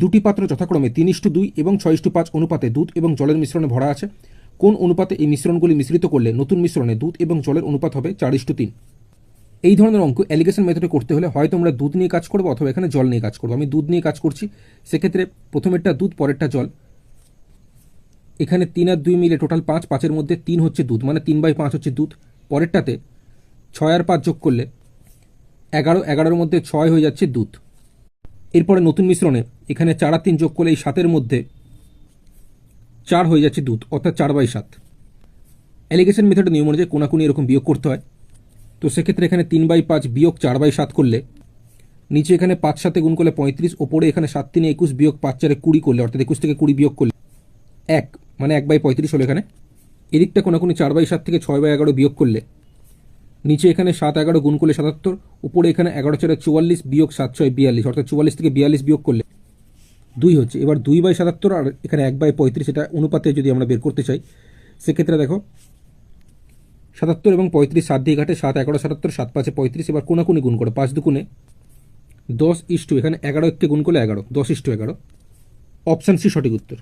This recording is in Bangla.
দুটি পাত্র যথাক্রমে 3:2 এবং 6:5 অনুপাতে দুধ এবং জলের মিশ্রণে ভরা আছে। কোন অনুপাতে এই মিশ্রণগুলি মিশ্রিত করলে নতুন মিশ্রণে দুধ এবং জলের অনুপাত হবে 4:3? এই ধরনের অঙ্ক অ্যালিগেশন মেথডে করতে হলে হয় তোমরা দুধ নিয়ে কাজ করবো অথবা এখানে জল নিয়ে কাজ করবো। আমি দুধ নিয়ে কাজ করছি, সেক্ষেত্রে প্রথমেরটা দুধ পরেরটা জল। এখানে 3 আর 2 মিলে টোটাল 5, 5-এর মধ্যে 3 হচ্ছে দুধ, মানে 3/5 হচ্ছে দুধ। পরেরটাতে 6 আর 5 যোগ করলে 11, 11-এর মধ্যে 6 হয়ে যাচ্ছে দুধ। এরপরে নতুন মিশ্রণে এখানে 4 আর 3 যোগ করলে এই 7-এর মধ্যে 4 হয়ে যাচ্ছে দুধ, অর্থাৎ 4/7। অ্যালিগেশন মেথডের নিয়ম অনুযায়ী কোনাকুনি এরকম বিয়োগ করতে হয়। তো সেক্ষেত্রে এখানে 3/5 বিয়োগ 4/7 করলে নিচে এখানে 5 সাথে গুণ করলে 35, ওপরে এখানে 7 3 21 বিয়োগ 5 4 20 করলে, অর্থাৎ 21 থেকে 20 বিয়োগ করলে 1, মানে 1/35 হলো এখানে। এদিকটা কোনাকুনি 4/7 থেকে 6/11 বিয়োগ করলে নিচে এখানে 7 11 গুণ করলে 77, উপরে এখানে 11 4 44 বিয়োগ 7 6 42, অর্থাৎ 44 থেকে 42 বিয়োগ করলে 2 হচ্ছে। এবার 2/77 আর এখানে 1/35, এটা অনুপাতে যদি আমরা বের করতে চাই, সেক্ষেত্রে দেখো 77 এবং 35 7 দিয়ে ঘাটে, 7 11 77, 7 5 35। এবার কোনাকুনি গুণ করো, 5 2 10 ইস্টু এখানে 11 কে গুণ করলে 11, 10:11। অপশান সি সঠিক উত্তর।